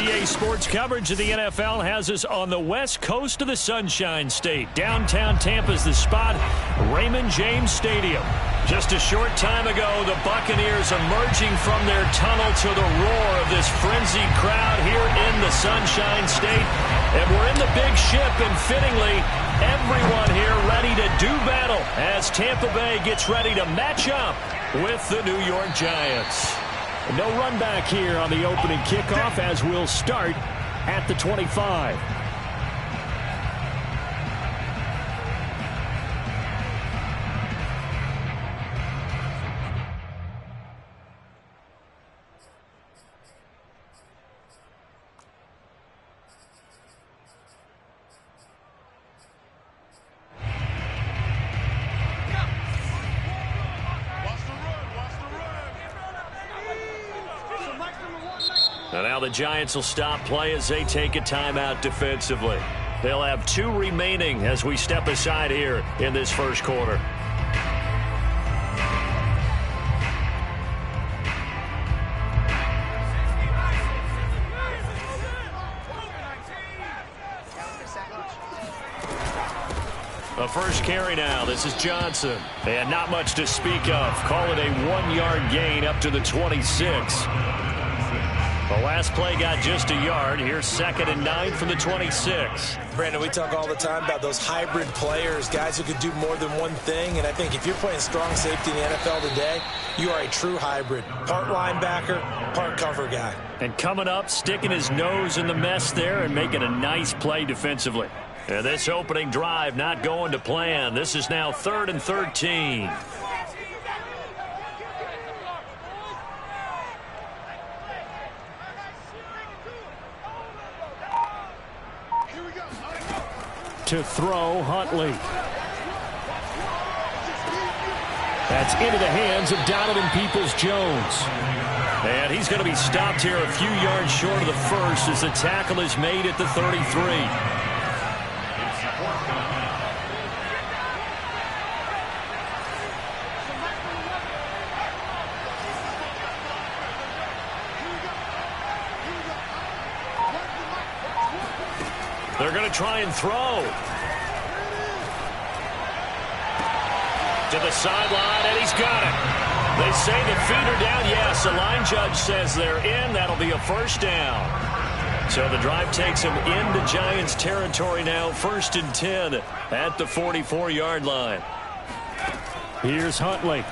EA Sports coverage of the NFL has us on the west coast of the Sunshine State. Downtown Tampa's the spot, Raymond James Stadium. Just a short time ago, the Buccaneers emerging from their tunnel to the roar of this frenzied crowd here in the Sunshine State. And we're in the big ship, and fittingly, everyone here ready to do battle as Tampa Bay gets ready to match up with the New York Giants. No run back here on the opening kickoff as we'll start at the 25. Now the Giants will stop play as they take a timeout defensively. They'll have 2 remaining as we step aside here in this first quarter. The first carry now. This is Johnson. And not much to speak of. Call it a 1-yard gain up to the 26. The last play got just a yard. Here's 2nd and 9 from the 26. Brandon, we talk all the time about those hybrid players, guys who could do more than one thing. And I think if you're playing strong safety in the NFL today, you are a true hybrid. Part linebacker, part cover guy. And coming up, sticking his nose in the mess there and making a nice play defensively. And this opening drive not going to plan. This is now 3rd and 13. To throw, Huntley. That's into the hands of Donovan Peoples-Jones. And he's going to be stopped here a few yards short of the first as the tackle is made at the 33. They're going to try and throw. To the sideline, and he's got it. They say the feet are down. Yes, the line judge says they're in. That'll be a first down. So the drive takes him into Giants territory now. 1st and 10 at the 44-yard line. Here's Huntley.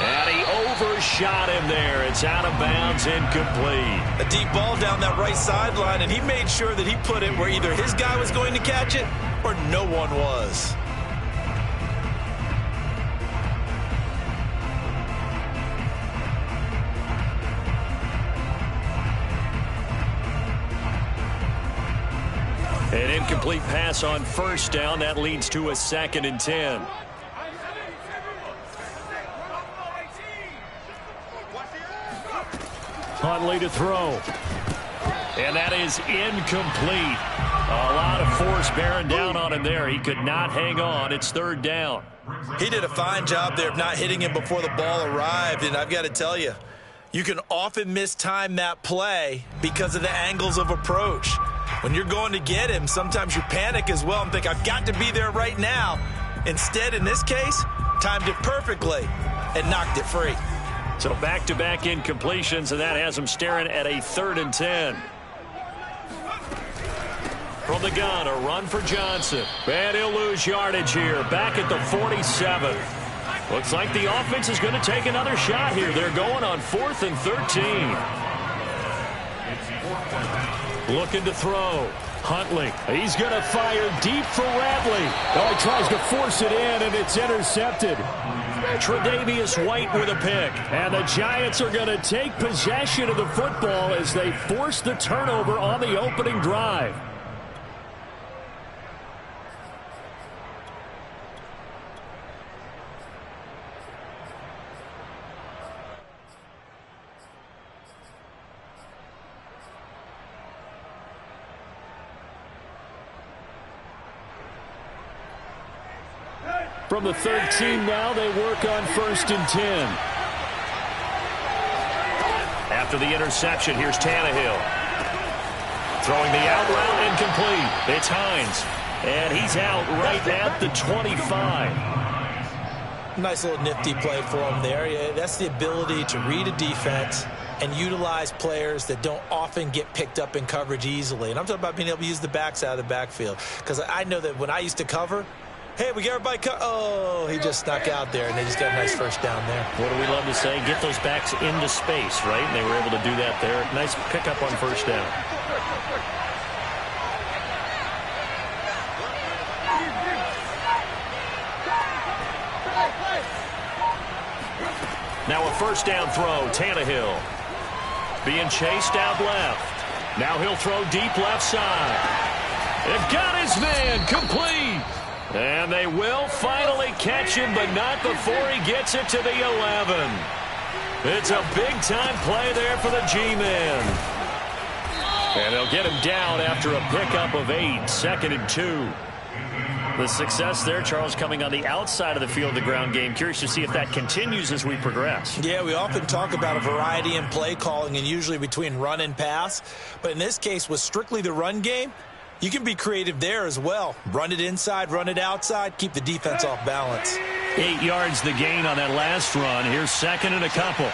And he overshot him there. It's out of bounds, incomplete. A deep ball down that right sideline, and he made sure that he put it where either his guy was going to catch it or no one was. An incomplete pass on 1st down. That leads to a 2nd and 10. Huntley to throw. And that is incomplete. A lot of force bearing down on him there. He could not hang on. It's 3rd down. He did a fine job there of not hitting him before the ball arrived. And I've got to tell you, you can often mistime that play because of the angles of approach. When you're going to get him, sometimes you panic as well and think, I've got to be there right now. Instead, in this case, timed it perfectly and knocked it free. So back-to-back incompletions, and that has him staring at a 3rd and 10. From the gun, a run for Johnson. And he'll lose yardage here. Back at the 47. Looks like the offense is going to take another shot here. They're going on 4th and 13. Looking to throw. Huntley. He's going to fire deep for Radley. Oh, he tries to force it in, and it's intercepted. Tre'Davious White with a pick. And the Giants are going to take possession of the football as they force the turnover on the opening drive. From the 13 now, they work on 1st and 10. After the interception, here's Tannehill. Throwing the out route incomplete. It's Hines. And he's out right at the 25. Nice little nifty play for him there. Yeah, that's the ability to read a defense and utilize players that don't often get picked up in coverage easily. And I'm talking about being able to use the backs out of the backfield. Because I know that when I used to cover, hey, we got everybody oh, he just snuck out there, and they just got a nice first down there. What do we love to say? Get those backs into space, right? And they were able to do that there. Nice pickup on first down. Now a first down throw, Tannehill. Being chased out left. Now he'll throw deep left side. They've got his man complete. And they will finally catch him, but not before he gets it to the 11. It's a big-time play there for the G-Man. And they'll get him down after a pickup of 8, 2nd and 2. The success there, Charles, coming on the outside of the field, the ground game. Curious to see if that continues as we progress. Yeah, we often talk about a variety in play calling and usually between run and pass. But in this case, with strictly the run game, you can be creative there as well. Run it inside, run it outside, keep the defense off balance. 8 yards the gain on that last run. Here's 2nd and a couple.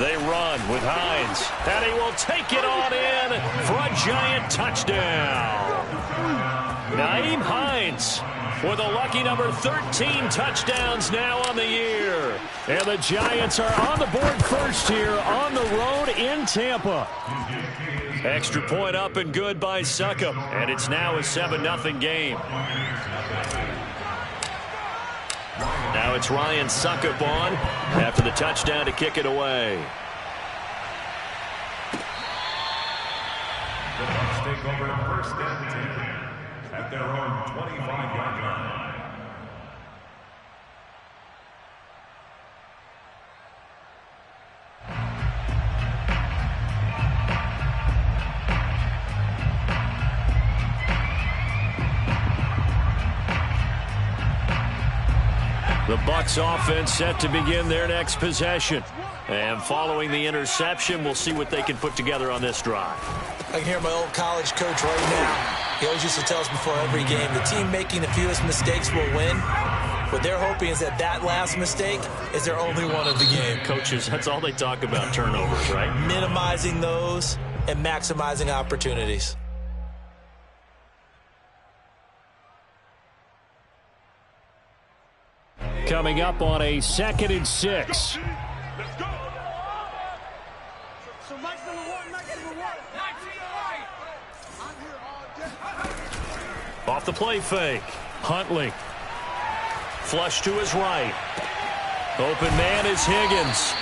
They run with Hines. And he will take it on in for a giant touchdown. Naeem Hines with a lucky number 13 touchdowns now on the year. And the Giants are on the board first here on the road in Tampa. Extra point up and good by Succop. And it's now a 7-0 game. Now it's Ryan Succop on after the touchdown to kick it away. The Bucs take over first and 10 at their own 25-yard line. The Bucs offense set to begin their next possession. And following the interception, we'll see what they can put together on this drive. I can hear my old college coach right now. He always used to tell us before every game, the team making the fewest mistakes will win. What they're hoping is that that last mistake is their only one of the game. Coaches, that's all they talk about, turnovers, right? Minimizing those and maximizing opportunities. Coming up on a 2nd and 6. Let's go. So Mike's number one, Mike's number one. Mike to your right. I'm here all day. Off the play fake. Huntley. Flush to his right. Open man is Higgins.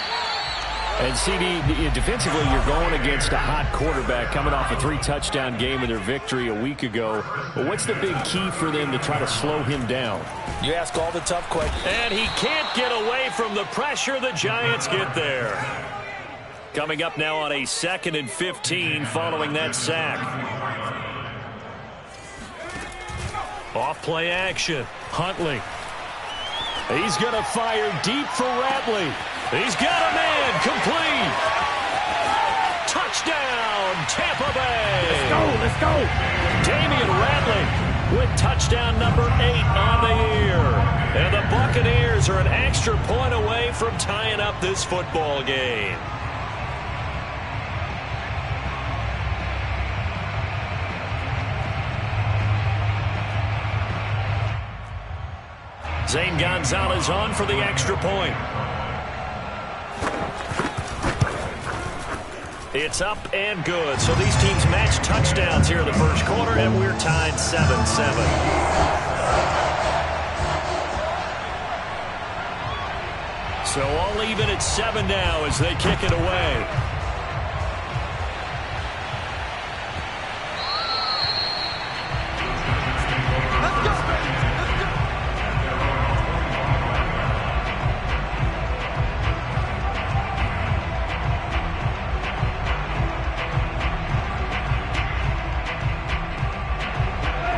And CD, defensively, you're going against a hot quarterback coming off a 3-touchdown game in their victory a week ago. But what's the big key for them to try to slow him down? You ask all the tough questions. And he can't get away from the pressure. The Giants get there. Coming up now on a 2nd and 15 following that sack. Off play action. Huntley. He's going to fire deep for Ratley. He's got a man complete. Touchdown, Tampa Bay. Let's go, let's go. Damian Ratley with touchdown number 8 on the year. And the Buccaneers are an extra point away from tying up this football game. Zane Gonzalez on for the extra point. It's up and good. So these teams match touchdowns here in the first quarter, and we're tied 7-7. So all even at 7 now as they kick it away.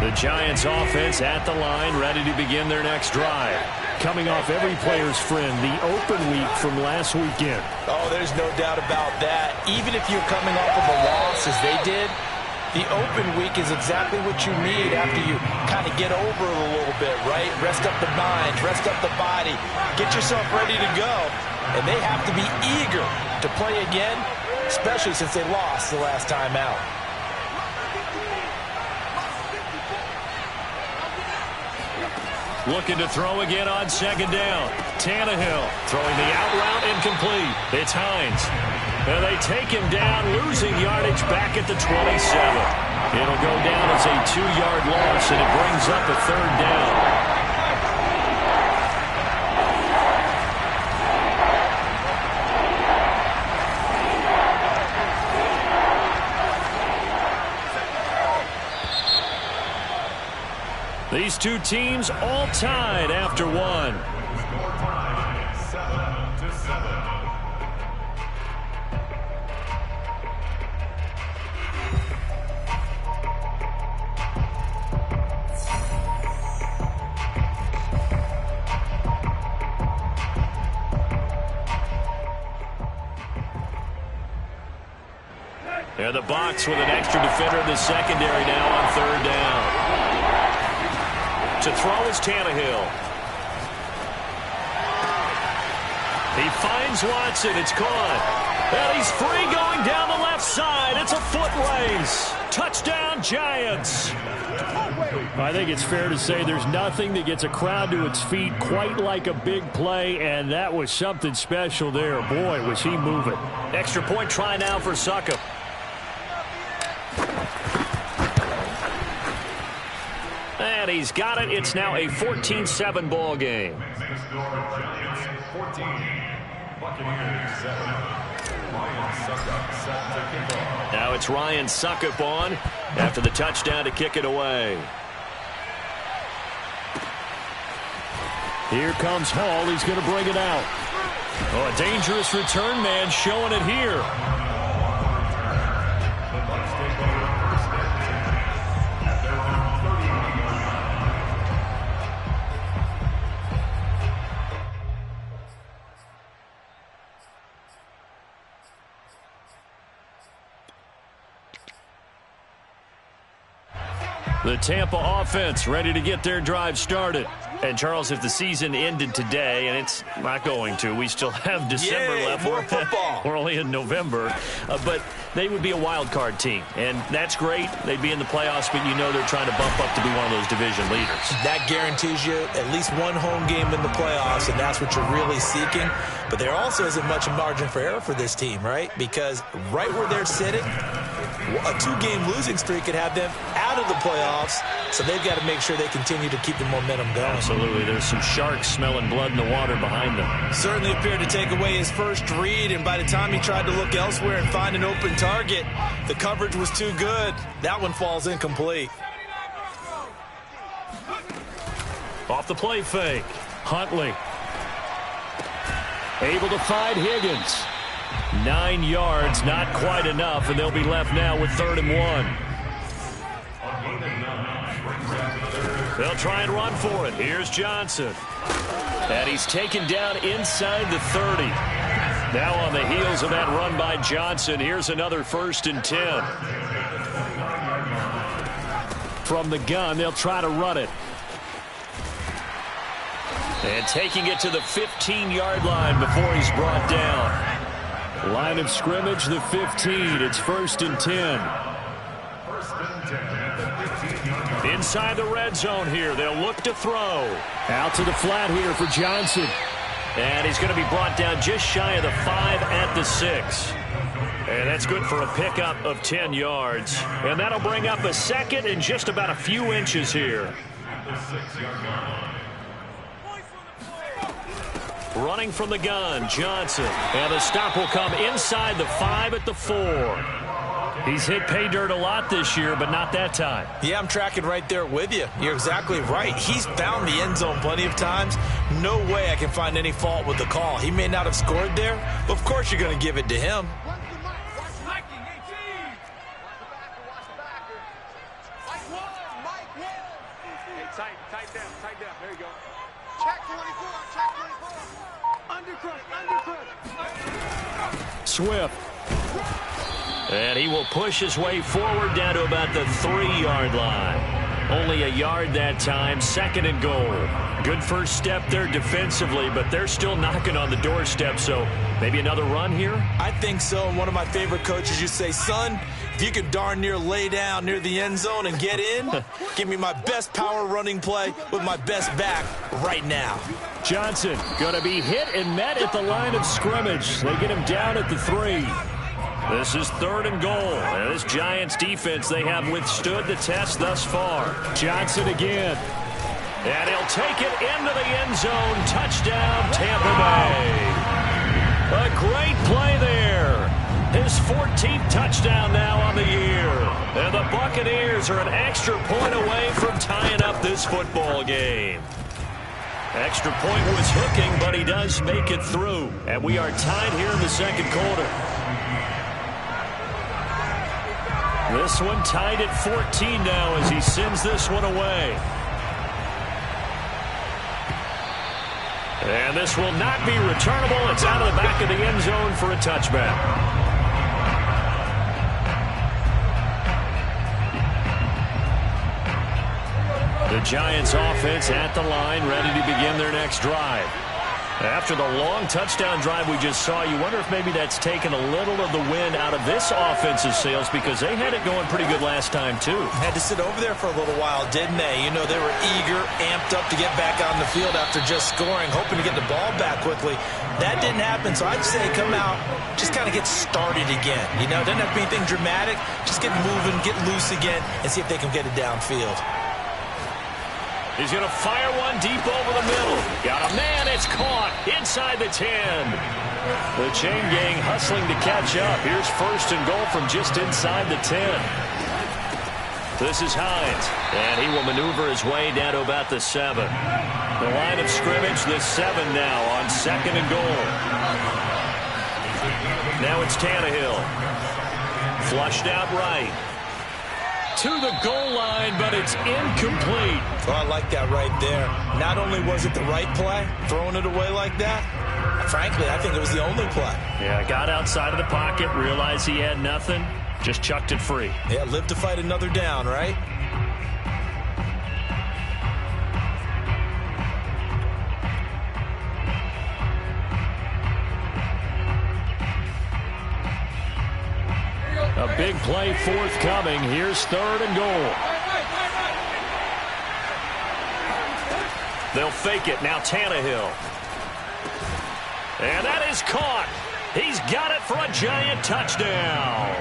The Giants offense at the line, ready to begin their next drive. coming off every player's friend, the open week from last weekend. Oh, there's no doubt about that. Even if you're coming off of a loss as they did, the open week is exactly what you need after you kind of get over it a little bit, right? Rest up the mind, rest up the body, get yourself ready to go. And they have to be eager to play again, especially since they lost the last time out. Looking to throw again on second down. Tannehill throwing the out route incomplete. It's Hines. And they take him down, losing yardage back at the 27. It'll go down as a 2-yard loss, and it brings up a third down. These two teams all tied after one. Score time 7-7. And the Bucs with an extra defender in the secondary now on third down. To throw is Tannehill. He finds Watson. It's caught. And he's free going down the left side. It's a foot race. Touchdown, Giants. I think it's fair to say there's nothing that gets a crowd to its feet quite like a big play, and that was something special there. Boy, was he moving. Extra point try now for Succop. And he's got it. It's now a 14-7 ball game. Giants 14, Buccaneers 7. Ryan Succop set to kick off. Now it's Ryan Succop on after the touchdown to kick it away. Here comes Hall. He's going to bring it out. Oh, a dangerous return man showing it here. The Bucs take over first and 10 at their own 31-yard line. The Tampa offense ready to get their drive started. And, Charles, if the season ended today, and it's not going to, we still have December left. More football. We're only in November. But they would be a wild card team. And that's great. They'd be in the playoffs, but you know they're trying to bump up to be one of those division leaders. That guarantees you at least one home game in the playoffs, and that's what you're really seeking. But there also isn't much margin for error for this team, right? Because right where they're sitting, a 2-game losing streak could have them out of the playoffs, so they've got to make sure they continue to keep the momentum going. Absolutely. There's some sharks smelling blood in the water behind them. Certainly appeared to take away his first read, and by the time he tried to look elsewhere and find an open target, the coverage was too good. That one falls incomplete. Off the play fake. Huntley. Able to find Higgins. 9 yards, not quite enough, and they'll be left now with 3rd and 1. They'll try and run for it. Here's Johnson. And he's taken down inside the 30. Now on the heels of that run by Johnson, here's another 1st and 10. From the gun, they'll try to run it. And taking it to the 15-yard line before he's brought down. Line of scrimmage, the 15. It's 1st and 10. 1st and 10 at the 15-yard line. Inside the red zone here. They'll look to throw. Out to the flat here for Johnson. And he's going to be brought down just shy of the 5 at the 6. And that's good for a pickup of 10 yards. And that'll bring up a 2nd and just about a few inches here. At the 6-yard line. Running from the gun, Johnson. And the stop will come inside the 5 at the 4. He's hit pay dirt a lot this year, but not that time. Yeah, I'm tracking right there with you. You're exactly right. He's found the end zone plenty of times. No way I can find any fault with the call. He may not have scored there, but of course you're going to give it to him. Tight down. There you go. Check 24, check 24. Undercut. Swift. And he will push his way forward down to about the 3-yard line. Only a yard that time, 2nd and goal. Good first step there defensively, but they're still knocking on the doorstep, so maybe another run here? I think so. And one of my favorite coaches, you say, son, if you can darn near lay down near the end zone and get in, give me my best power running play with my best back right now. Johnson going to be hit and met at the line of scrimmage. They get him down at the 3. This is 3rd and goal. And this Giants defense, they have withstood the test thus far. Johnson again. And he'll take it into the end zone. Touchdown, Tampa Bay. A great play there. His 14th touchdown now on the year. And the Buccaneers are an extra point away from tying up this football game. Extra point was hooking, but he does make it through. And we are tied here in the 2nd quarter. This one tied at 14 now as he sends this one away. And this will not be returnable. It's out of the back of the end zone for a touchback. The Giants offense at the line, ready to begin their next drive. After the long touchdown drive we just saw, you wonder if maybe that's taken a little of the wind out of this offensive sails, because they had it going pretty good last time too. Had to sit over there for a little while, didn't they? You know, they were eager, amped up to get back on the field after just scoring, hoping to get the ball back quickly. That didn't happen, so I'd say come out, just kind of get started again. You know, doesn't have to be anything dramatic. Just get moving, get loose again, and see if they can get it downfield. He's going to fire one deep over the middle. Got a man. It's caught inside the 10. The chain gang hustling to catch up. Here's 1st and goal from just inside the 10. This is Hines, and he will maneuver his way down to about the 7. The line of scrimmage, the 7 now on 2nd and goal. Now it's Tannehill. Flushed out right. To the goal line, but it's incomplete. Well, I like that right there. Not only was it the right play, throwing it away like that, frankly, I think it was the only play. Yeah, got outside of the pocket, realized he had nothing, just chucked it free. Yeah, live to fight another down, right? A big play forthcoming. Here's 3rd and goal. They'll fake it. Now Tannehill. And that is caught. He's got it for a Giant touchdown.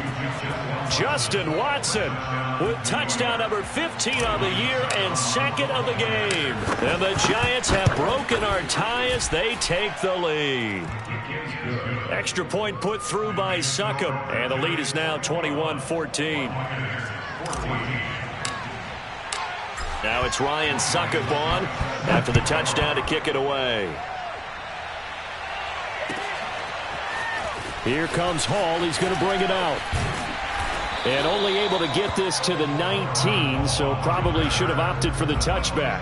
Justin Watson with touchdown number 15 on the year and 2nd of the game. And the Giants have broken our tie as they take the lead. Extra point put through by Succop, and the lead is now 21-14. Now it's Ryan Succop on after the touchdown to kick it away. Here comes Hall. He's going to bring it out. And only able to get this to the 19, so probably should have opted for the touchback.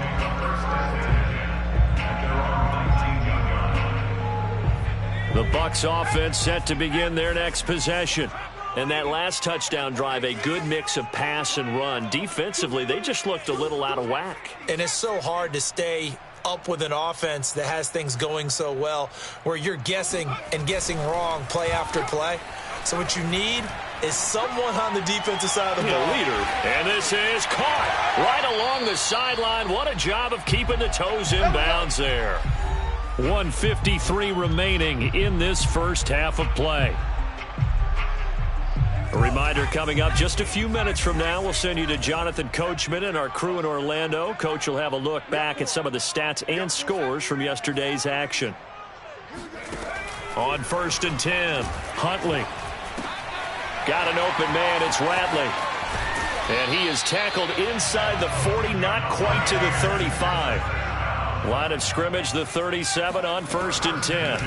The Bucs offense set to begin their next possession. And that last touchdown drive, a good mix of pass and run. Defensively, they just looked a little out of whack. And it's so hard to stay up with an offense that has things going so well, where you're guessing and guessing wrong play after play. So what you need is someone on the defensive side of the ball. Leader. And this is caught right along the sideline. What a job of keeping the toes in bounds there. 1:53 remaining in this first half of play. A reminder coming up just a few minutes from now. We'll send you to Jonathan Coachman and our crew in Orlando. Coach will have a look back at some of the stats and scores from yesterday's action. On 1st and 10, Huntley. Got an open man. It's Radley. And he is tackled inside the 40, not quite to the 35. Line of scrimmage, the 37 on 1st and 10.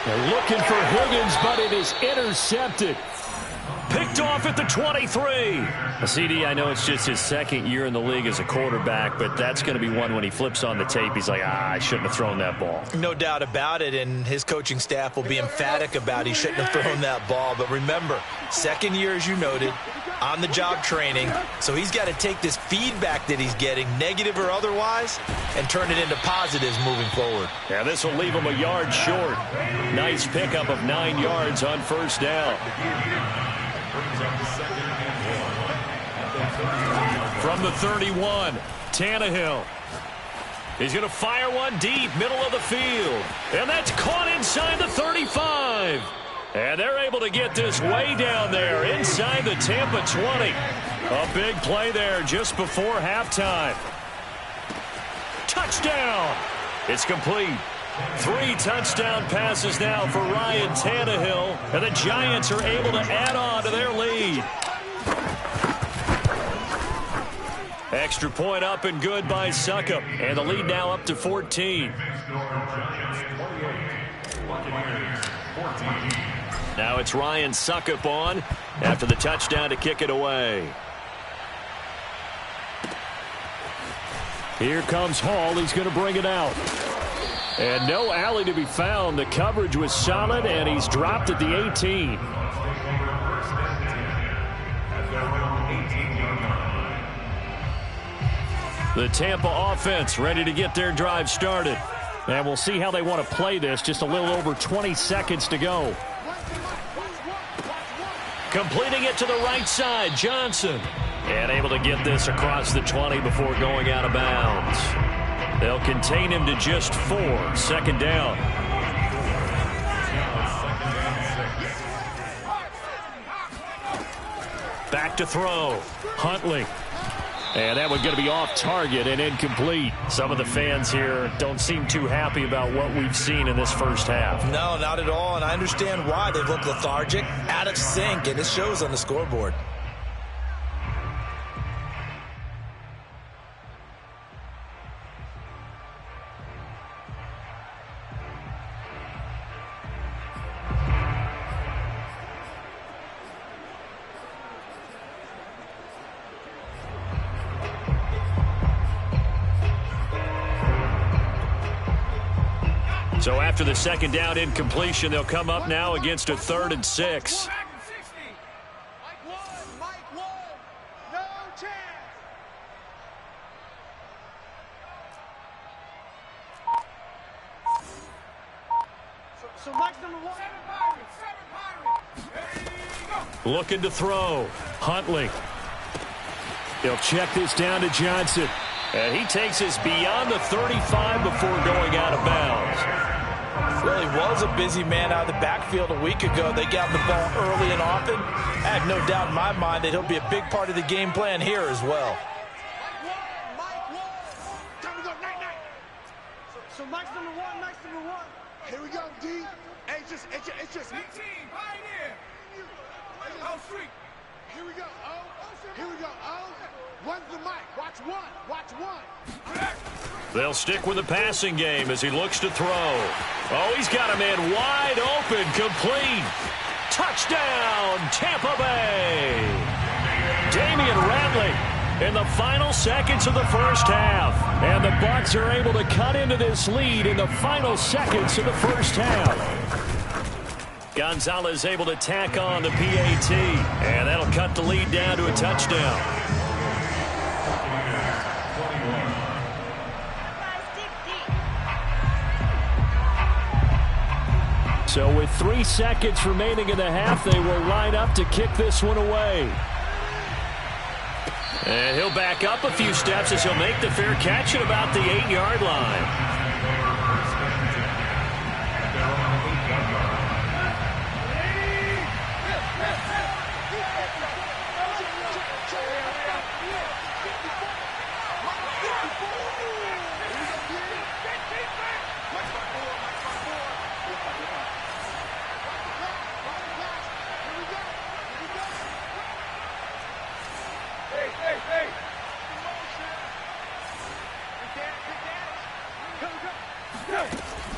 They're looking for Higgins, but it is intercepted. Picked off at the 23. CD, I know it's just his second year in the league as a quarterback, but that's going to be one when he flips on the tape. He's like, I shouldn't have thrown that ball. No doubt about it, and his coaching staff will be emphatic about he shouldn't have thrown that ball. But remember, second year, as you noted, on-the-job training, so he's got to take this feedback that he's getting, negative or otherwise, and turn it into positives moving forward. Yeah, this will leave him a yard short. Nice pickup of 9 yards on first down. From the 31, Tannehill. He's going to fire one deep, middle of the field. And that's caught inside the 35. And they're able to get this way down there inside the Tampa 20. A big play there just before halftime. Touchdown. It's complete. 3 touchdown passes now for Ryan Tannehill. And the Giants are able to add on to their lead. Extra point up and good by Succop. And the lead now up to 14. Now it's Ryan Succop on after the touchdown to kick it away. Here comes Hall. He's going to bring it out. And no alley to be found. The coverage was solid, and he's dropped at the 18. The Tampa offense ready to get their drive started. And we'll see how they want to play this. Just a little over 20 seconds to go. Completing it to the right side, Johnson. And able to get this across the 20 before going out of bounds. They'll contain him to just 4. Second down. Back to throw. Huntley. And that one's going to be off target and incomplete. Some of the fans here don't seem too happy about what we've seen in this first half. No, not at all, and I understand why. They've looked lethargic, out of sync, and it shows on the scoreboard. So after the second down incompletion, they'll come up now against a 3rd and 6. Looking to throw. Huntley. He'll check this down to Johnson. And he takes us beyond the 35 before going out of bounds. Well, he was a busy man out of the backfield a week ago. They got the ball early and often. I have no doubt in my mind that he'll be a big part of the game plan here as well. So Mike's number one. Here we go, D. Hey, it's just 18, pioneer. Oh, street. Here we go, oh. One's the mic. Watch one. They'll stick with the passing game as he looks to throw. Oh, he's got a man wide open, complete. Touchdown, Tampa Bay. Damian Ratley in the final seconds of the first half. And the Bucs are able to cut into this lead in the final seconds of the first half. Gonzalez able to tack on the PAT. And that'll cut the lead down to a touchdown. So with 3 seconds remaining in the half, they will line up to kick this one away. And he'll back up a few steps as he'll make the fair catch at about the 8-yard line.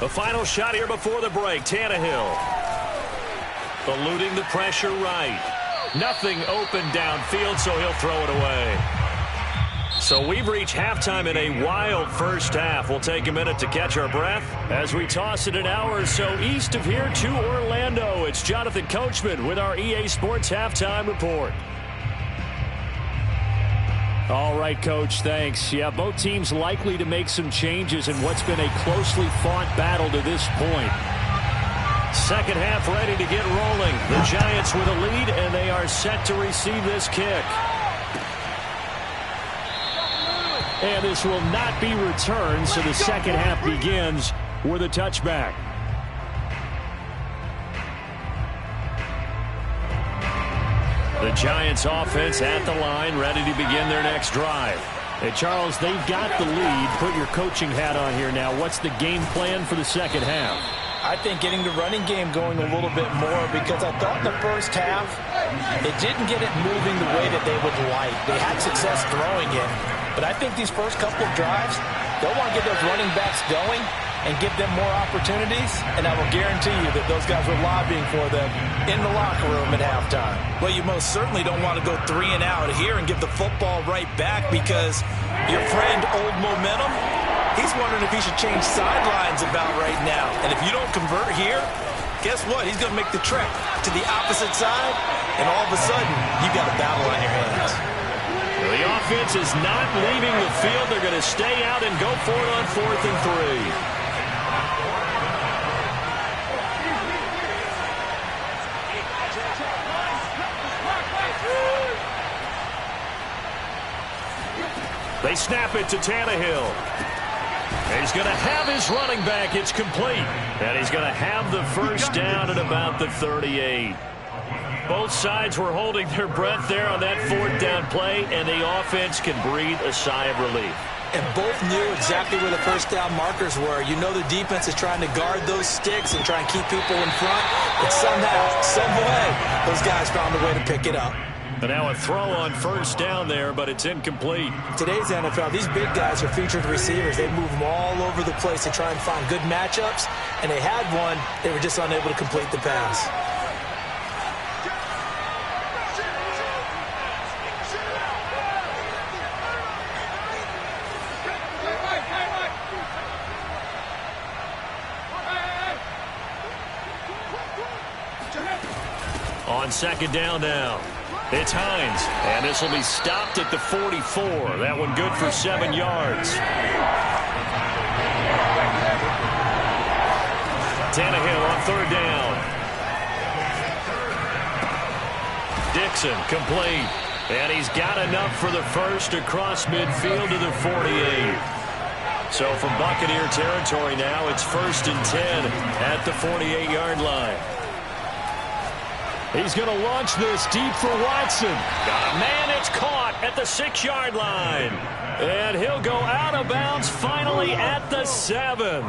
The final shot here before the break. Tannehill eluding the pressure right. Nothing open downfield, so he'll throw it away. So we've reached halftime in a wild first half. We'll take a minute to catch our breath as we toss it an hour or so east of here to Orlando. It's Jonathan Coachman with our EA Sports Halftime Report. All right, Coach, thanks. Yeah, both teams likely to make some changes in what's been a closely fought battle to this point. Second half ready to get rolling. The Giants with a lead, and they are set to receive this kick. And this will not be returned, so the second half begins with a touchback. The Giants offense at the line, ready to begin their next drive. Hey, Charles, they've got the lead. Put your coaching hat on here now. What's the game plan for the second half? I think getting the running game going a little bit more, because I thought in the first half it didn't get it moving the way that they would like. They had success throwing it, but I think these first couple of drives, they'll want to get those running backs going and give them more opportunities, and I will guarantee you that those guys were lobbying for them in the locker room at halftime. Well, you most certainly don't want to go 3 and out here and give the football right back, because your friend Old Momentum, he's wondering if he should change sidelines about right now. And if you don't convert here, guess what? He's going to make the trek to the opposite side, and all of a sudden, you've got a battle on your hands. The offense is not leaving the field. They're going to stay out and go for it on 4th and 3. They snap it to Tannehill. He's going to have his running back. It's complete. And he's going to have the first down at about the 38. Both sides were holding their breath there on that 4th down play, and the offense can breathe a sigh of relief. And both knew exactly where the first down markers were. You know the defense is trying to guard those sticks and try and keep people in front. But somehow, some way, those guys found a way to pick it up. And now a throw on first down there, but it's incomplete. Today's NFL, these big guys are featured receivers. They move them all over the place to try and find good matchups. And they had one. They were just unable to complete the pass. On second down now, it's Hines, and this will be stopped at the 44. That one good for 7 yards. Tannehill on 3rd down. Dixon complete, and he's got enough for the first across midfield to the 48. So from Buccaneer territory now, it's 1st and 10 at the 48-yard line. He's going to launch this deep for Watson. Got a man, it's caught at the 6-yard line. And he'll go out of bounds finally at the 7.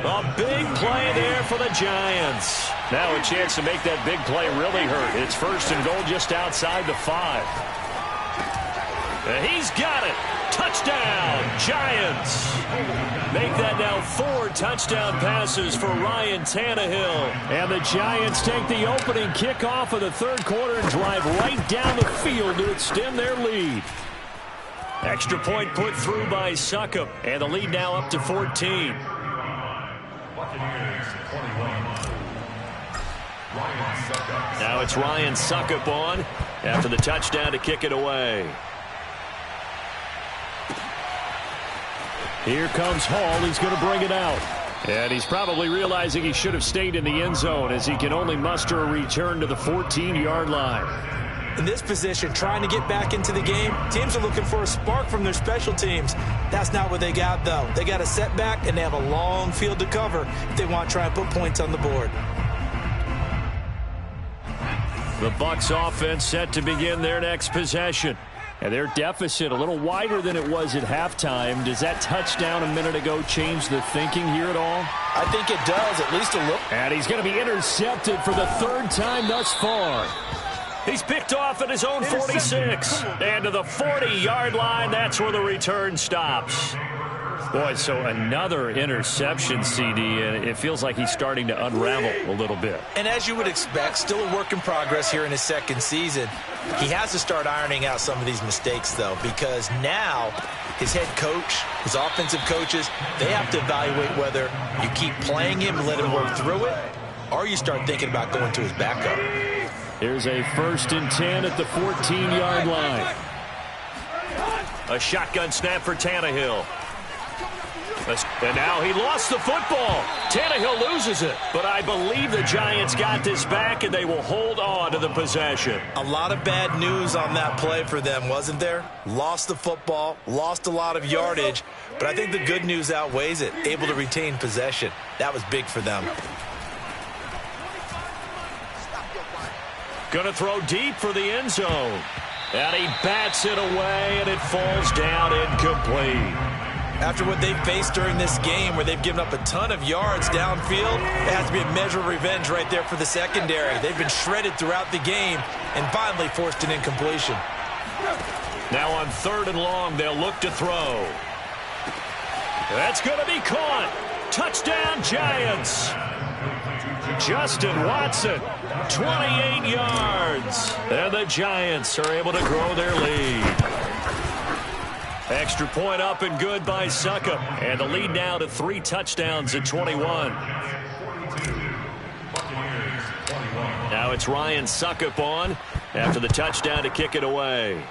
A big play there for the Giants. Now a chance to make that big play really hurt. It's 1st and goal just outside the 5. And he's got it. Touchdown, Giants. Make that now 4 touchdown passes for Ryan Tannehill. And the Giants take the opening kickoff of the 3rd quarter and drive right down the field to extend their lead. Extra point put through by Succop, and the lead now up to 14. Now it's Ryan Succop on after the touchdown to kick it away. Here comes Hall. He's going to bring it out. And he's probably realizing he should have stayed in the end zone, as he can only muster a return to the 14-yard line. In this position, trying to get back into the game, teams are looking for a spark from their special teams. That's not what they got, though. They got a setback, and they have a long field to cover if they want to try and put points on the board. The Bucs offense set to begin their next possession. And their deficit a little wider than it was at halftime. Does that touchdown a minute ago change the thinking here at all? I think it does, at least a little. And he's going to be intercepted for the 3rd time thus far. He's picked off at his own 46. And to the 40-yard line, that's where the return stops. Boy, so another interception, CD, and it feels like he's starting to unravel a little bit. And as you would expect, still a work in progress here in his second season. He has to start ironing out some of these mistakes, though, because now his head coach, his offensive coaches, they have to evaluate whether you keep playing him and let him work through it, or you start thinking about going to his backup. Here's a 1st and 10 at the 14-yard line. A shotgun snap for Tannehill. And now he lost the football. Tannehill loses it. But I believe the Giants got this back, and they will hold on to the possession. A lot of bad news on that play for them, wasn't there? Lost the football, lost a lot of yardage. But I think the good news outweighs it. Able to retain possession. That was big for them. Going to throw deep for the end zone. And he bats it away, and it falls down incomplete. After what they've faced during this game where they've given up a ton of yards downfield, it has to be a measure of revenge right there for the secondary. They've been shredded throughout the game and finally forced an incompletion. Now on 3rd and long, they'll look to throw. That's going to be caught. Touchdown, Giants. Justin Watson, 28 yards. And the Giants are able to grow their lead. Extra point up and good by Succop. And the lead now to 3 touchdowns at 21. Now it's Ryan Succop on after the touchdown to kick it away.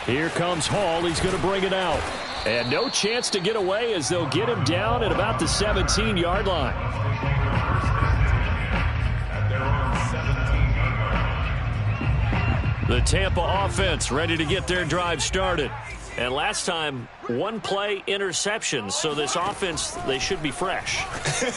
Here comes Hall. He's going to bring it out. And no chance to get away as they'll get him down at about the 17-yard line. The Tampa offense ready to get their drive started. And last time, 1-play interception. So this offense, they should be fresh.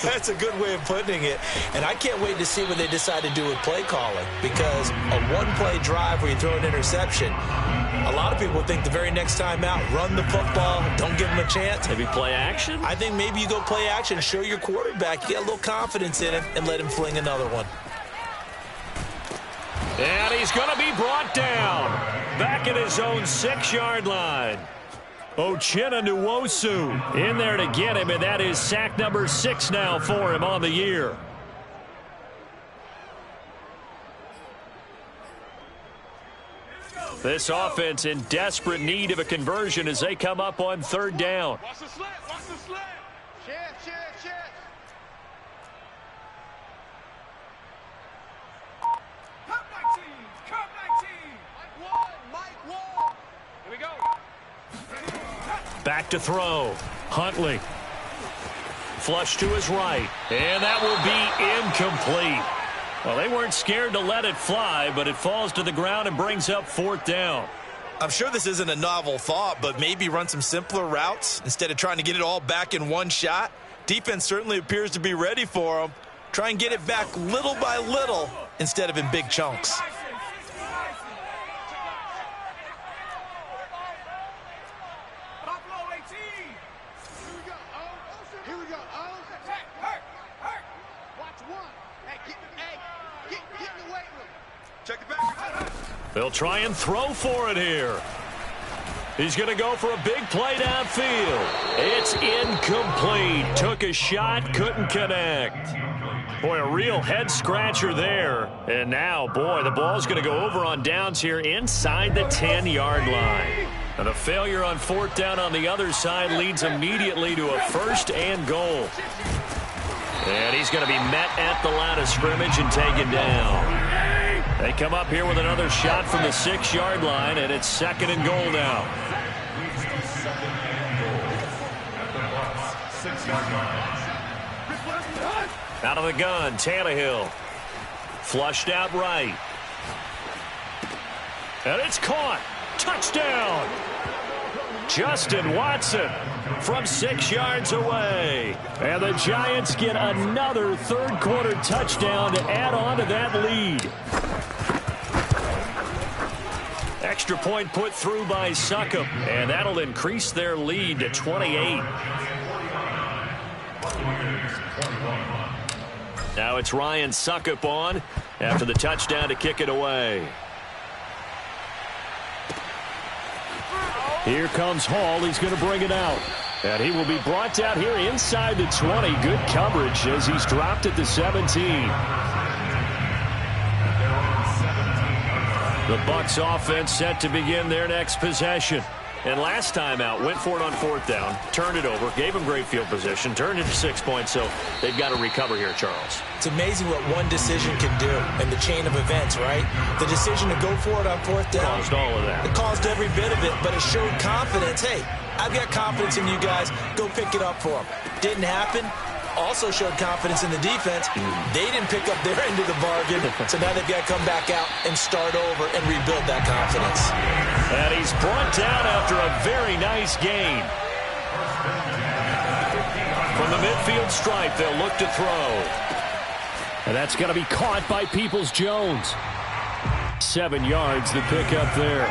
That's a good way of putting it. And I can't wait to see what they decide to do with play calling. Because a 1-play drive where you throw an interception, a lot of people think the very next time out, run the football, don't give him a chance. Maybe play action? I think maybe you go play action, show your quarterback, you get a little confidence in him, and let him fling another one. And he's going to be brought down. Back at his own 6-yard line. Uchenna Nwosu in there to get him, and that is sack number 6 now for him on the year. This offense in desperate need of a conversion as they come up on 3rd down. Watch the slant. Watch the slant. Chance. Come 19. Mike 1. Here we go. Back to throw. Huntley. Flush to his right. And that will be incomplete. Well, they weren't scared to let it fly, but it falls to the ground and brings up 4th down. I'm sure this isn't a novel thought, but maybe run some simpler routes instead of trying to get it all back in one shot. Defense certainly appears to be ready for them. Try and get it back little by little instead of in big chunks. They'll try and throw for it here. He's going to go for a big play downfield. It's incomplete. Took a shot, couldn't connect. Boy, a real head-scratcher there. And now, boy, the ball's going to go over on downs here inside the 10-yard line. And a failure on 4th down on the other side leads immediately to a 1st and goal. And he's going to be met at the line of scrimmage and taken down. They come up here with another shot from the 6-yard line, and it's 2nd and goal now. Out of the gun, Tannehill. Flushed out right. And it's caught. Touchdown. Justin Watson from 6 yards away. And the Giants get another 3rd quarter touchdown to add on to that lead. Extra point put through by Succop, and that'll increase their lead to 28. Now it's Ryan Succop on after the touchdown to kick it away. Here comes Hall. He's going to bring it out. And he will be brought down here inside the 20. Good coverage as he's dropped at the 17. The Bucs offense set to begin their next possession. And last time out, went for it on 4th down, turned it over, gave him great field position, turned it to 6 points, so they've got to recover here, Charles. It's amazing what one decision can do in the chain of events, right? The decision to go for it on 4th down. Caused all of that. It caused every bit of it, but it showed confidence. Hey, I've got confidence in you guys. Go pick it up for them. Didn't happen. Also showed confidence in the defense. They didn't pick up their end of the bargain, so now they've got to come back out and start over and rebuild that confidence. And he's brought down after a very nice gain. From the midfield stripe, they'll look to throw. And that's going to be caught by Peoples-Jones. 7 yards, the pickup there.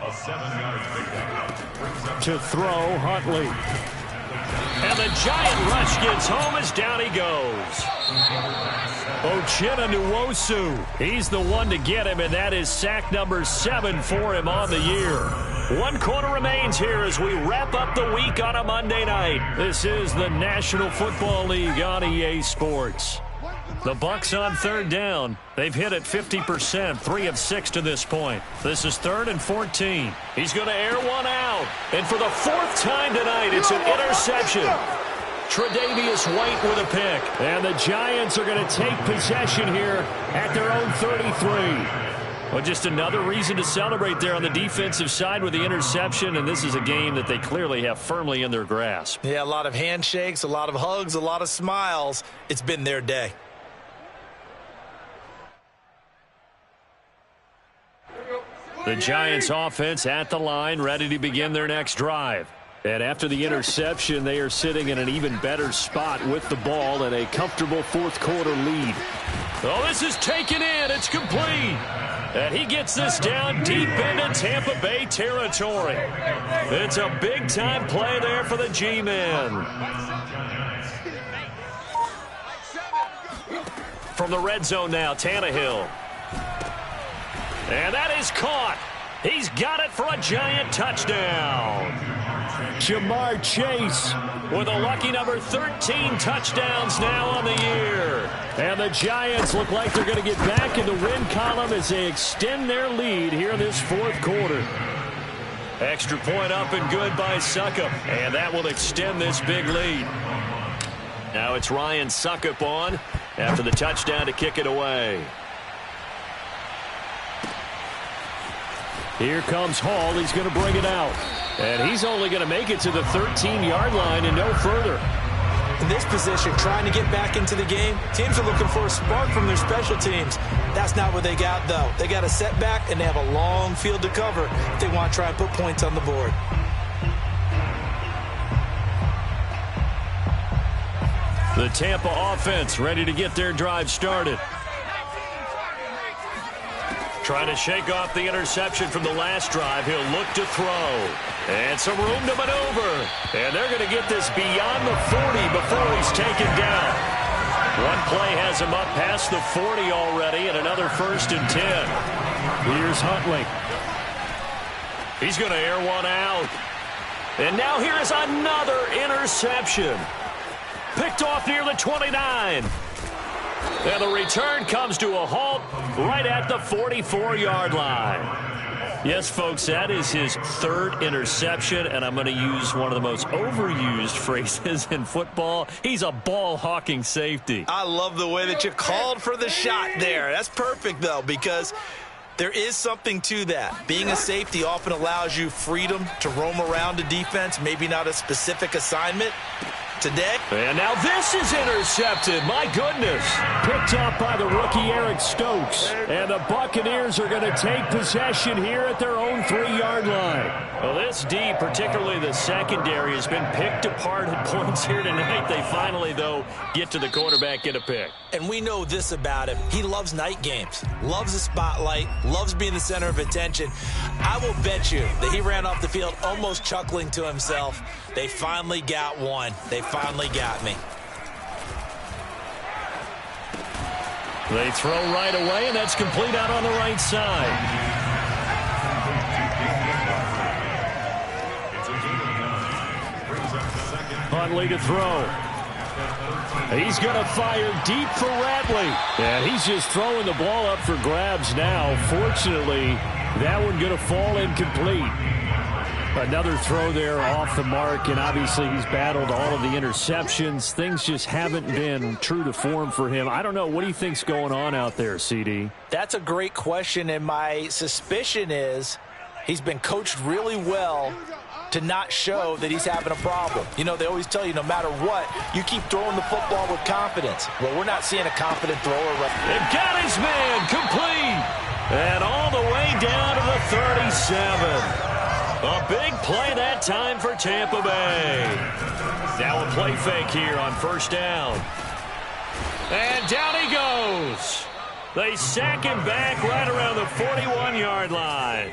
A 7-yard pickup. To throw, Huntley. And the giant rush gets home as down he goes. Uchenna Nwosu. He's the one to get him, and that is sack number 7 for him on the year. 1 quarter remains here as we wrap up the week on a Monday night. This is the National Football League on EA Sports. The Bucs on 3rd down. They've hit it 50%, 3 of 6 to this point. This is 3rd and 14. He's going to air one out. And for the 4th time tonight, it's an interception. Tre'Davious White with a pick. And the Giants are going to take possession here at their own 33. Well, just another reason to celebrate there on the defensive side with the interception, and this is a game that they clearly have firmly in their grasp. Yeah, a lot of handshakes, a lot of hugs, a lot of smiles. It's been their day. The Giants offense at the line, ready to begin their next drive. And after the interception, they are sitting in an even better spot with the ball and a comfortable 4th quarter lead. Oh, this is taken in. It's complete. And he gets this down deep into Tampa Bay territory. It's a big-time play there for the G-Men. From the red zone now, Tannehill. And that is caught. He's got it for a giant touchdown. Jamar Chase with a lucky number 13 touchdowns now on the year. And the Giants look like they're going to get back in the win column as they extend their lead here in this 4th quarter. Extra point up and good by Suckup. And that will extend this big lead. Now it's Ryan Suckup on after the touchdown to kick it away. Here comes Hall. He's going to bring it out. And he's only going to make it to the 13-yard line and no further. In this position, trying to get back into the game, teams are looking for a spark from their special teams. That's not what they got, though. They got a setback, and they have a long field to cover if they want to try and put points on the board. The Tampa offense ready to get their drive started. Trying to shake off the interception from the last drive. He'll look to throw. And some room to maneuver. And they're going to get this beyond the 40 before he's taken down. One play has him up past the 40 already, and another 1st and 10. Here's Huntley. He's going to air one out. And now here's another interception. Picked off near the 29. And the return comes to a halt right at the 44-yard line. Yes, folks, that is his 3rd interception, and I'm going to use one of the most overused phrases in football. He's a ball-hawking safety. I love the way that you called for the shot there. That's perfect, though, because there is something to that. Being a safety often allows you freedom to roam around a defense, maybe not a specific assignment. Today. And now this is intercepted. My goodness. Picked up by the rookie Eric Stokes. And the Buccaneers are going to take possession here at their own 3-yard line. Well, this D, particularly the secondary, has been picked apart at points here tonight. They finally, though, get to the quarterback, get a pick. And we know this about him. He loves night games, loves the spotlight, loves being the center of attention. I will bet you that he ran off the field almost chuckling to himself. They finally got one. They finally got me. They throw right away, and that's complete out on the right side. Huntley to throw. He's going to fire deep for Ratley. And he's just throwing the ball up for grabs now. Fortunately, that one going to fall incomplete. Another throw there off the mark, and obviously he's battled all of the interceptions. Things just haven't been true to form for him. I don't know. What do you think's going on out there, CD? That's a great question, and my suspicion is he's been coached really well to not show that he's having a problem. You know, they always tell you no matter what, you keep throwing the football with confidence. Well, we're not seeing a confident thrower. They've got his man complete. And all the way down to the 37. A big play that time for Tampa Bay. Now a play fake here on first down. And down he goes. They sack him back right around the 41-yard line.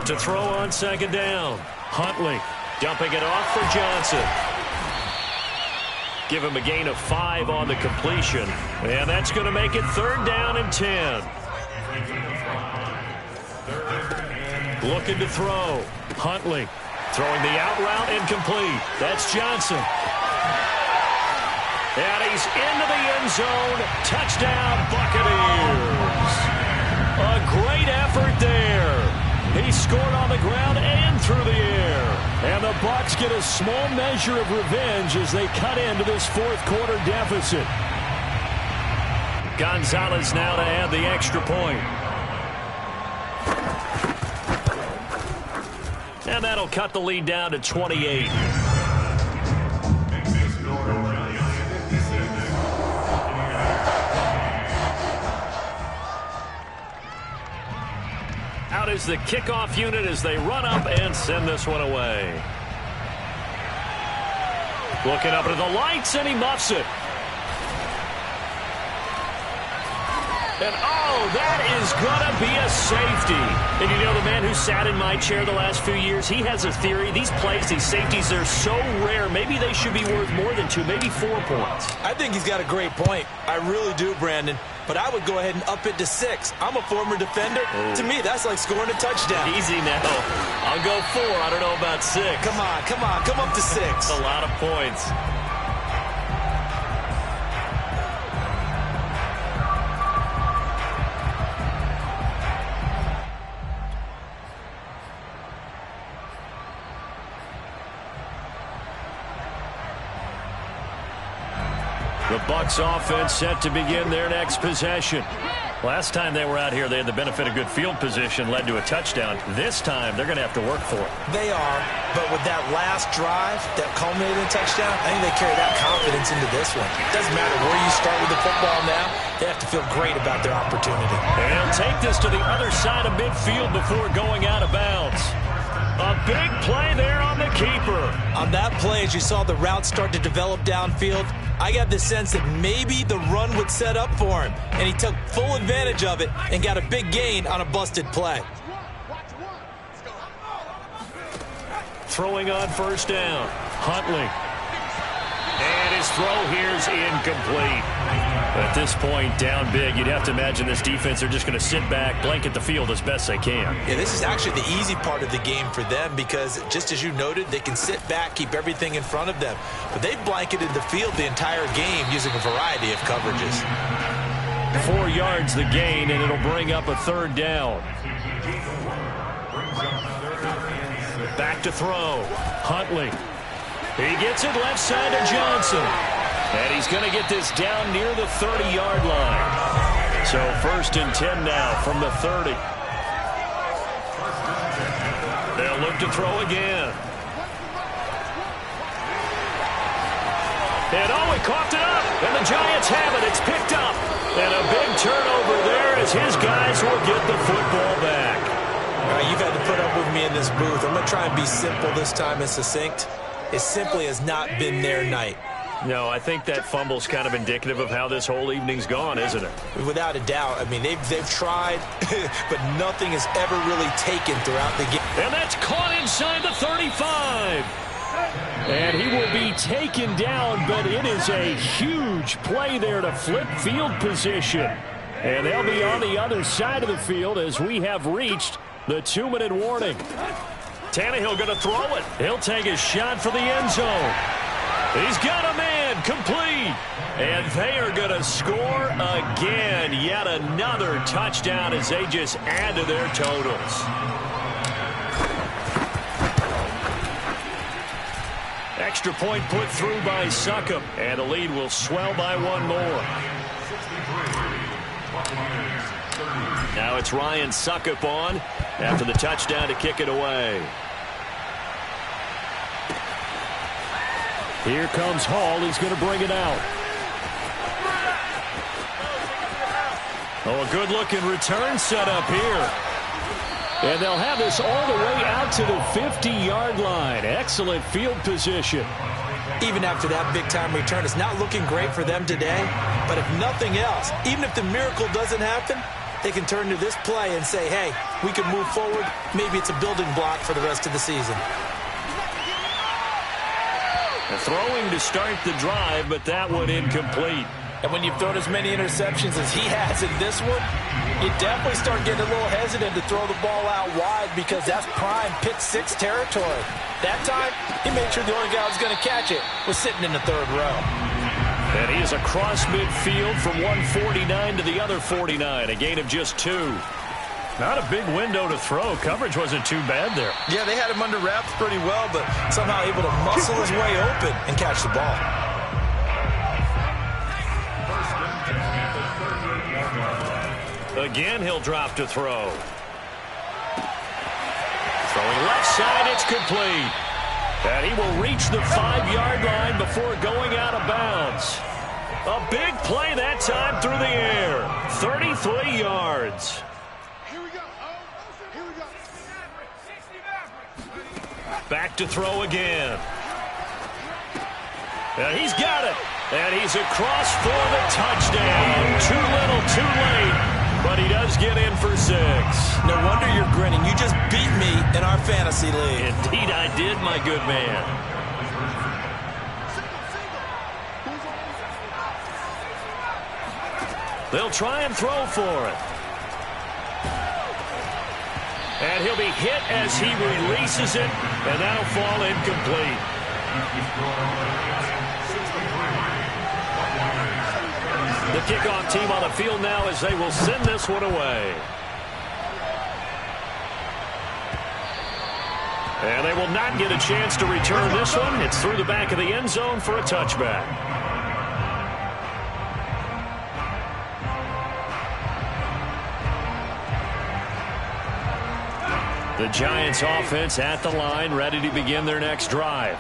To throw on second down. Huntley dumping it off for Johnson. Give him a gain of 5 on the completion. And that's going to make it third down and 10. Looking to throw. Huntley throwing the out route incomplete. That's Johnson. And he's into the end zone. Touchdown, Buccaneers. A great effort there. He scored on the ground and through the air. And the Bucs get a small measure of revenge as they cut into this fourth quarter deficit. Gonzalez now to add the extra point. And that'll cut the lead down to 28. Out is the kickoff unit as they run up and send this one away. Looking up at the lights, and he muffs it. And, oh, that is going to be a safety. And you know, the man who sat in my chair the last few years, he has a theory. These plays, these safeties, they're so rare. Maybe they should be worth more than 2, maybe 4 points. I think he's got a great point. I really do, Brandon. But I would go ahead and up it to 6. I'm a former defender. Oh. To me, that's like scoring a touchdown. Easy now. I'll go 4. I don't know about 6. Come on. Come up to 6. That's a lot of points. The Bucs offense set to begin their next possession. Last time they were out here, they had the benefit of good field position, led to a touchdown. This time, they're going to have to work for it. They are, but with that last drive that culminated in a touchdown, I think they carry that confidence into this one. It doesn't matter where you start with the football now. They have to feel great about their opportunity. And he'll take this to the other side of midfield before going out of bounds. A big play there on the keeper. On that play, as you saw the route start to develop downfield, I got the sense that maybe the run would set up for him, and he took full advantage of it and got a big gain on a busted play. Throwing on first down. Huntley. And his throw here's incomplete. At this point, down big, you'd have to imagine this defense are just going to sit back, blanket the field as best they can. Yeah, this is actually the easy part of the game for them because, just as you noted, they can sit back, keep everything in front of them. But they've blanketed the field the entire game using a variety of coverages. 4 yards the gain, and it'll bring up a third down. Back to throw. Huntley. He gets it left side to Johnson. And he's going to get this down near the 30-yard line. So first and 10 now from the 30. They'll look to throw again. And oh, he coughed it up. And the Giants have it. It's picked up. And a big turnover there as his guys will get the football back. All right, you've had to put up with me in this booth. I'm going to try and be simple this time and succinct. It simply has not been their night. No, I think that fumble's kind of indicative of how this whole evening's gone, isn't it? Without a doubt. I mean, they've tried, but nothing has ever really taken throughout the game. And that's caught inside the 35. And he will be taken down, but it is a huge play there to flip field position. And they'll be on the other side of the field as we have reached the 2-minute warning. Tannehill going to throw it. He'll take a shot for the end zone. He's got a man, complete. And they are going to score again. Yet another touchdown as they just add to their totals. Extra point put through by Succop. And the lead will swell by one more. Now it's Ryan Succop on after the touchdown to kick it away. Here comes Hall. He's going to bring it out. Oh, a good-looking return set up here. And they'll have this all the way out to the 50-yard line. Excellent field position. Even after that big-time return, it's not looking great for them today. But if nothing else, even if the miracle doesn't happen, they can turn to this play and say, hey, we can move forward. Maybe it's a building block for the rest of the season. Throwing to start the drive, but that one incomplete. And when you've thrown as many interceptions as he has in this one, you definitely start getting a little hesitant to throw the ball out wide because that's prime pick six territory. That time, he made sure the only guy who was going to catch it was sitting in the third row. And he is across midfield from 149 to the other 49, a gain of just 2. Not a big window to throw. Coverage wasn't too bad there. Yeah, they had him under wraps pretty well, but somehow able to muscle his way open and catch the ball. Again, he'll drop to throw. Throwing left side, it's complete. And he will reach the 5-yard line before going out of bounds. A big play that time through the air. 33 yards. Back to throw again. And he's got it. And he's across for the touchdown. Too little, too late. But he does get in for 6. No wonder you're grinning. You just beat me in our fantasy league. Indeed I did, my good man. They'll try and throw for it. And he'll be hit as he releases it, and that'll fall incomplete. The kickoff team on the field now as they will send this one away. And they will not get a chance to return this one. It's through the back of the end zone for a touchback. The Giants offense at the line, ready to begin their next drive.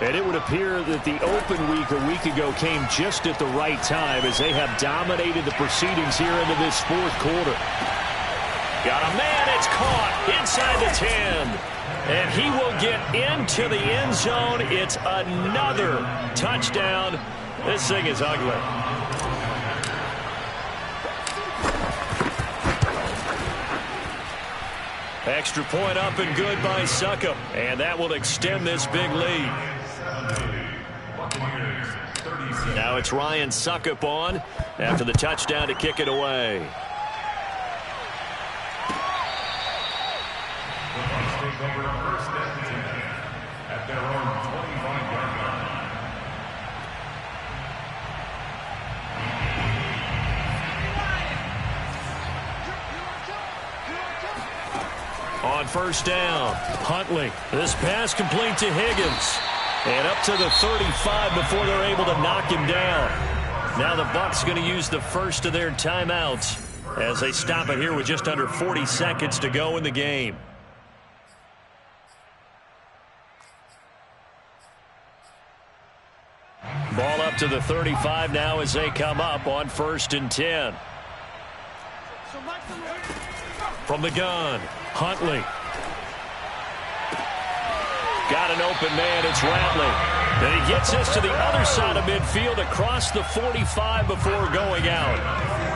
And it would appear that the open week a week ago came just at the right time as they have dominated the proceedings here into this fourth quarter. Got a man, it's caught inside the 10. And he will get into the end zone. It's another touchdown. This thing is ugly. Extra point up and good by Succop. And that will extend this big lead. Now it's Ryan Succop on after the touchdown to kick it away. At their own 25-yard line. On first down, Huntley. This pass complete to Higgins. And up to the 35 before they're able to knock him down. Now the Bucs going to use the first of their timeouts as they stop it here with just under 40 seconds to go in the game. Ball up to the 35 now as they come up on 1st and 10. From the gun, Huntley. Got an open man, it's Ratley. And he gets this to the other side of midfield across the 45 before going out.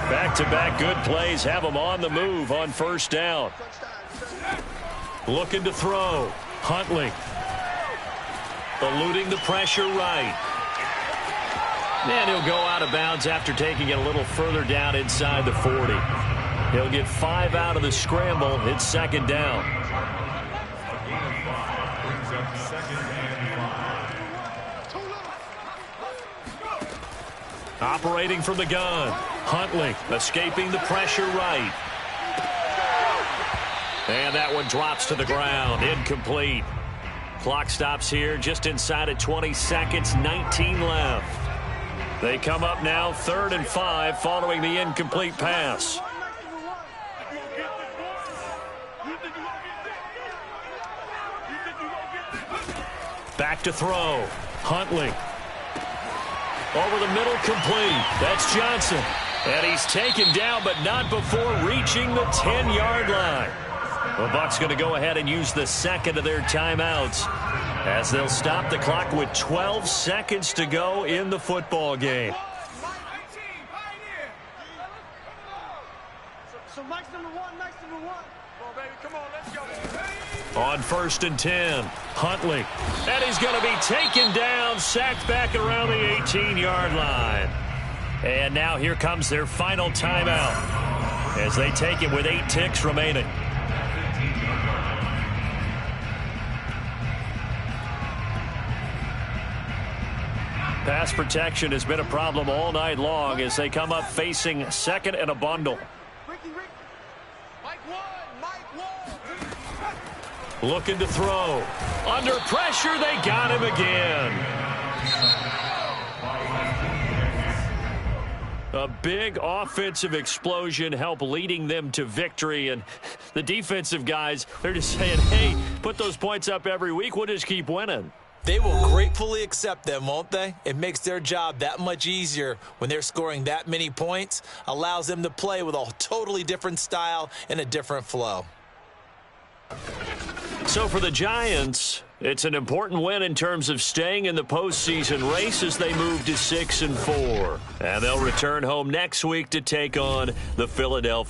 Back-to-back good plays have him on the move on first down. Looking to throw. Huntley. Eluding the pressure right. And he'll go out of bounds after taking it a little further down inside the 40. He'll get 5 out of the scramble. It's second down. Brings up 2nd and 5. Operating from the gun. Huntley escaping the pressure right. And that one drops to the ground. Incomplete. Clock stops here just inside of 20 seconds. 19 left. They come up now 3rd and 5 following the incomplete pass. Back to throw. Huntley. Over the middle, complete. That's Johnson. And he's taken down, but not before reaching the 10-yard line. The Bucs going to go ahead and use the second of their timeouts as they'll stop the clock with 12 seconds to go in the football game. So Mike's number one. Come on, baby. Come on, let's go. On 1st and 10, Huntley. And he's going to be taken down, sacked back around the 18-yard line. And now here comes their final timeout as they take it with 8 ticks remaining. Pass protection has been a problem all night long as they come up facing 2nd and a bundle. Looking to throw. Under pressure, they got him again. A big offensive explosion helped leading them to victory. And the defensive guys, they're just saying, hey, put those points up every week. We'll just keep winning. They will gratefully accept them, won't they? It makes their job that much easier when they're scoring that many points. Allows them to play with a totally different style and a different flow. So for the Giants, it's an important win in terms of staying in the postseason race as they move to 6-4. And they'll return home next week to take on the Philadelphia